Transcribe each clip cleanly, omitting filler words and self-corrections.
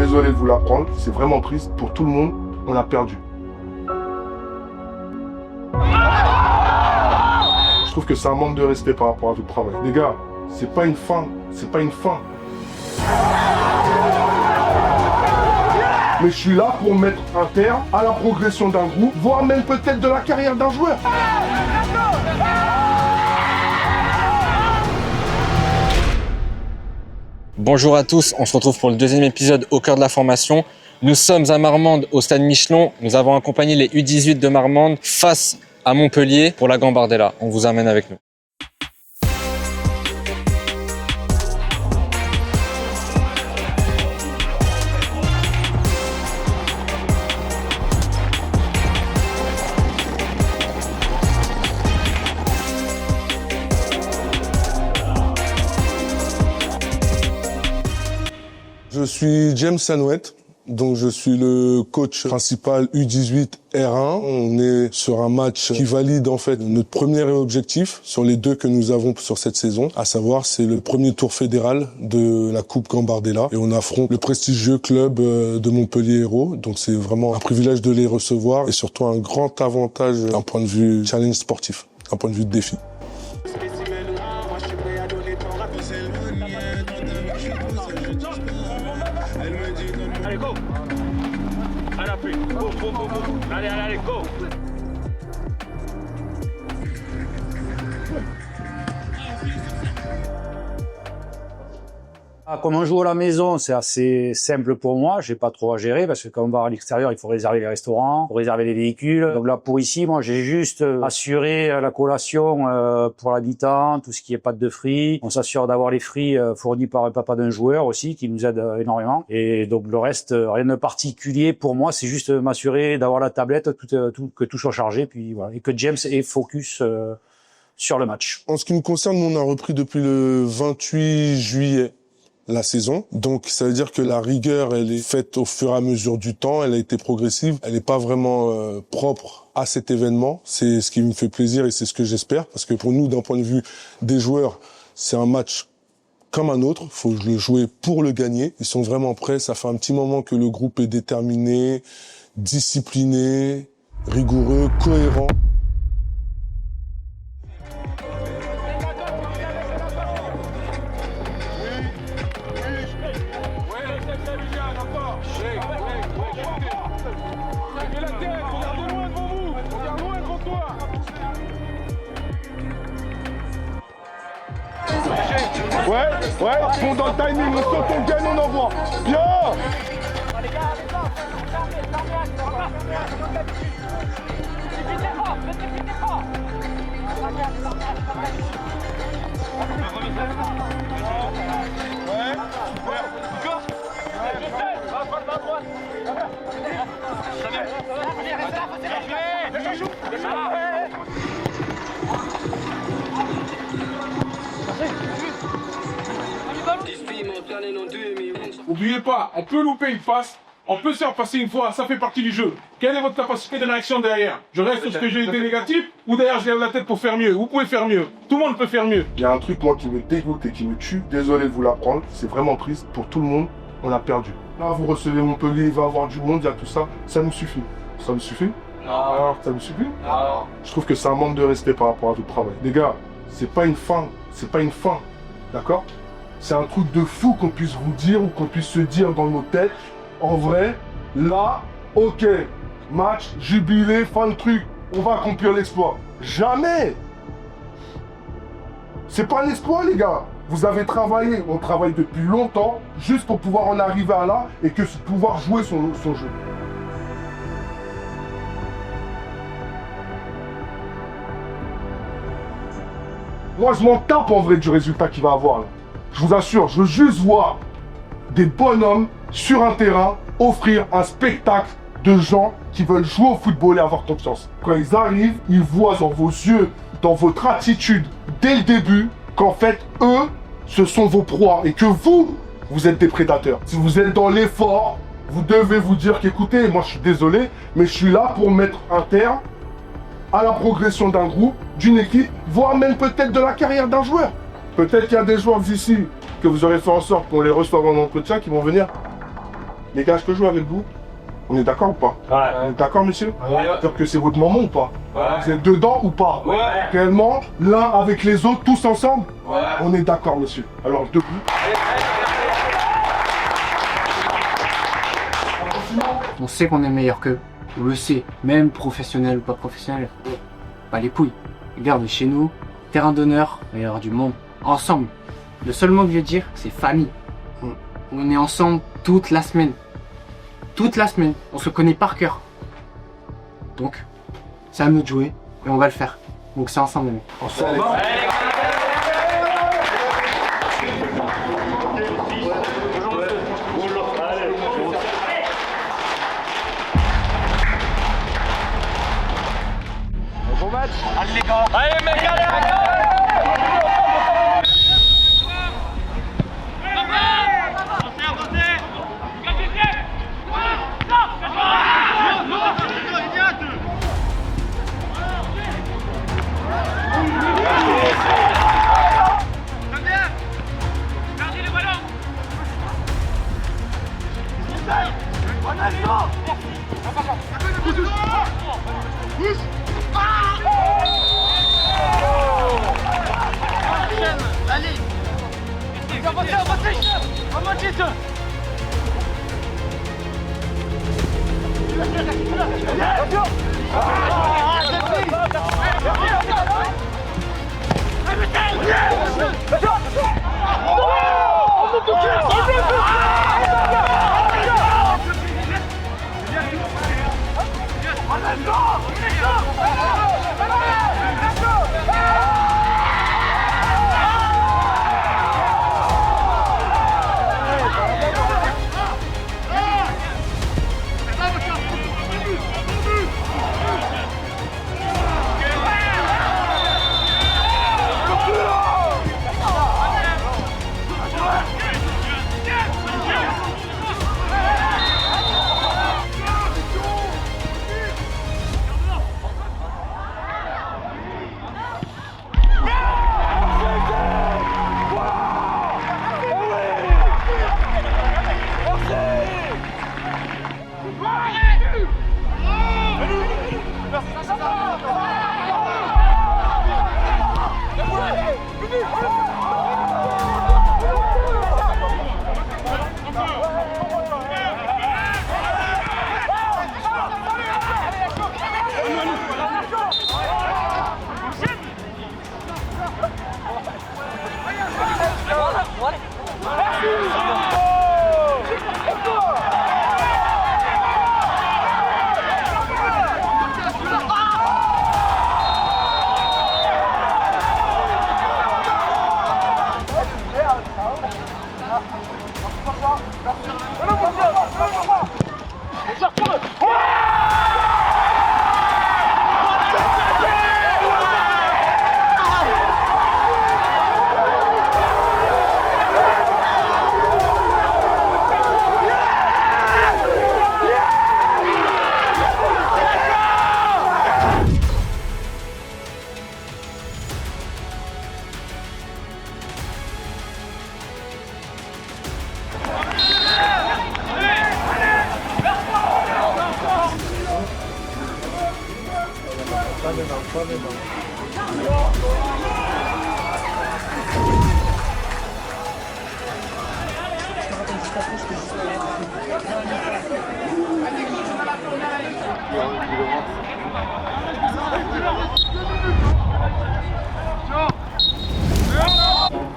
désolé de vous l'apprendre, c'est vraiment triste. Pour tout le monde, on a perdu. Je trouve que c'est un manque de respect par rapport à votre travail. Les gars, c'est pas une fin, c'est pas une fin. Mais je suis là pour mettre un terme à la progression d'un groupe, voire même peut-être de la carrière d'un joueur. Bonjour à tous, on se retrouve pour le deuxième épisode au cœur de la formation. Nous sommes à Marmande, au stade Michelon. Nous avons accompagné les U18 de Marmande face à Montpellier pour la Gambardella. On vous amène avec nous. Je suis James Sanouet, donc je suis le coach principal U18 R1. On est sur un match qui valide en fait notre premier objectif sur les deux que nous avons sur cette saison, à savoir c'est le premier tour fédéral de la Coupe Gambardella et on affronte le prestigieux club de Montpellier Hérault. Donc c'est vraiment un privilège de les recevoir et surtout un grand avantage d'un point de vue challenge sportif, d'un point de vue de défi. Allez, go! À l'appui. Go, go, go, go. Allez, go! Comme on joue à la maison, c'est assez simple pour moi. J'ai pas trop à gérer parce que quand on va à l'extérieur, il faut réserver les restaurants, il faut réserver les véhicules. Donc là, pour ici, moi, j'ai juste assuré la collation pour l'habitant, tout ce qui est pâte de fruits. On s'assure d'avoir les fruits fournis par le papa d'un joueur aussi, qui nous aide énormément. Et donc le reste, rien de particulier pour moi. C'est juste m'assurer d'avoir la tablette, que tout soit chargé, puis voilà, et que James est focus sur le match. En ce qui me concerne, on a repris depuis le 28 juillet. La saison. Donc, ça veut dire que la rigueur, elle est faite au fur et à mesure du temps. Elle a été progressive. Elle n'est pas vraiment propre à cet événement. C'est ce qui me fait plaisir et c'est ce que j'espère. Parce que pour nous, d'un point de vue des joueurs, c'est un match comme un autre. Il faut le jouer pour le gagner. Ils sont vraiment prêts. Ça fait un petit moment que le groupe est déterminé, discipliné, rigoureux, cohérent. Ouais, fond dans le timing, on saute, on gagne, on envoie. Bien! N'oubliez pas, on peut louper une passe, on peut se faire passer une fois, ça fait partie du jeu. Quelle est votre capacité de réaction derrière? Je reste sur ce que j'ai été négatif ou derrière je lève la tête pour faire mieux? Vous pouvez faire mieux. Tout le monde peut faire mieux. Il y a un truc moi qui me dégoûte et qui me tue. Désolé de vous l'apprendre, c'est vraiment triste. Pour tout le monde, on a perdu. Là, vous recevez Montpellier, il va y avoir du monde, il y a tout ça. Ça nous suffit. Ça me suffit? Non. Alors, ça me suffit? Non. Je trouve que c'est un manque de respect par rapport à votre travail. Les gars, c'est pas une fin. C'est pas une fin. D'accord? C'est un truc de fou qu'on puisse vous dire ou qu'on puisse se dire dans nos têtes. En vrai, là, ok, match, jubilé, fin de truc, on va accomplir l'exploit. Jamais! C'est pas un exploit, les gars. Vous avez travaillé, on travaille depuis longtemps, juste pour pouvoir en arriver à là et que pouvoir jouer son jeu. Moi, je m'en tape en vrai du résultat qu'il va avoir là. Je vous assure, je veux juste voir des bonhommes sur un terrain offrir un spectacle de gens qui veulent jouer au football et avoir confiance. Quand ils arrivent, ils voient dans vos yeux, dans votre attitude, dès le début, qu'en fait, eux, ce sont vos proies et que vous êtes des prédateurs. Si vous êtes dans l'effort, vous devez vous dire qu'écoutez, moi je suis désolé, mais je suis là pour mettre un terme à la progression d'un groupe, d'une équipe, voire même peut-être de la carrière d'un joueur. Peut-être qu'il y a des joueurs ici que vous aurez fait en sorte qu'on les reçoive en entretien qui vont venir Les gars, je peux jouer avec vous? On est d'accord ou pas? On est d'accord, monsieur? C'est-à-dire que c'est votre moment ou pas? Vous êtes dedans ou pas? Réellement, l'un avec les autres, tous ensemble? On est d'accord, monsieur. Alors, debout. On sait qu'on est meilleur qu'eux. On le sait. Même professionnel ou pas professionnel. Pas les couilles. Regarde, chez nous, terrain d'honneur, il va y avoir du monde. Ensemble. Le seul mot que je vais dire, c'est famille. On est ensemble toute la semaine. Toute la semaine. On se connaît par cœur. Donc, c'est à nous de jouer et on va le faire. Donc c'est ensemble, les mecs. Ensemble. Allez mec, allez.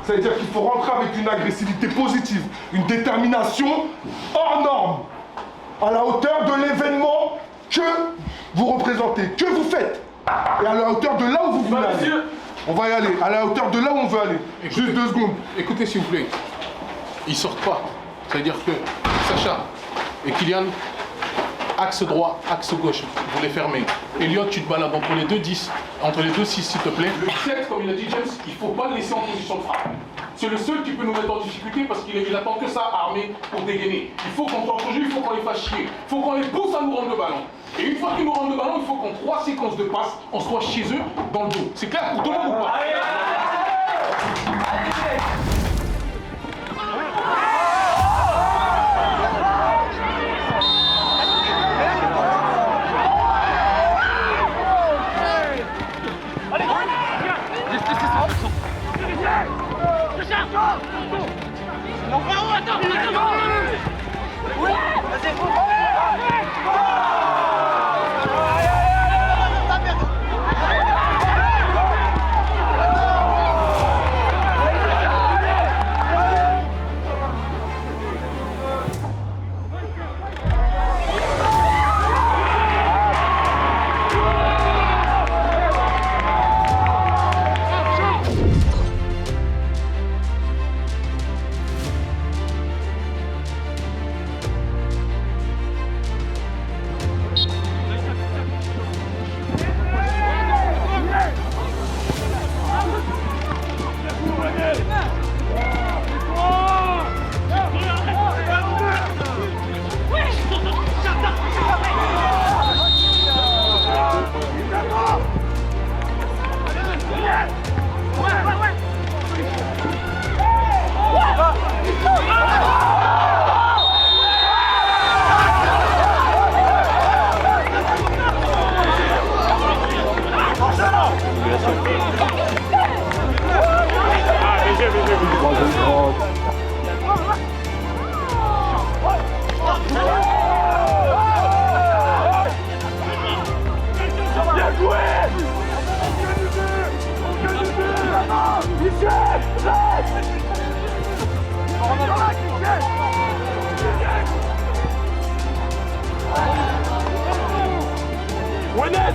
Ça veut dire qu'il faut rentrer avec une agressivité positive, une détermination hors norme, à la hauteur de l'événement que vous représentez, que vous faites, et à la hauteur de là où vous voulez aller. On va y aller, à la hauteur de là où on veut aller. Écoutez, Juste 2 secondes. Écoutez s'il vous plaît, ils sortent pas. C'est-à-dire que Sacha et Kylian, axe droit, axe gauche, vous les fermez. Elliot, tu te balades entre les deux 10, entre les deux 6 s'il te plaît. Le 7, comme il a dit James, il faut pas le laisser en position de frappe. C'est le seul qui peut nous mettre en difficulté parce qu'il attend que ça armé pour dégainer. Il faut qu'on contre-jeu, il faut qu'on les fasse chier. Il faut qu'on les pousse à nous rendre le ballon. Et une fois qu'ils nous rendent le ballon, il faut qu'en 3 séquences de passes, on soit chez eux dans le dos. C'est clair pour tout le monde ou pas?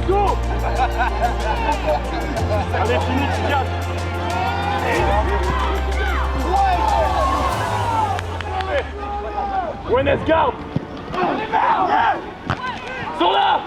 go! Allez, fini, Kylian! Buenas garde! Ils sont là!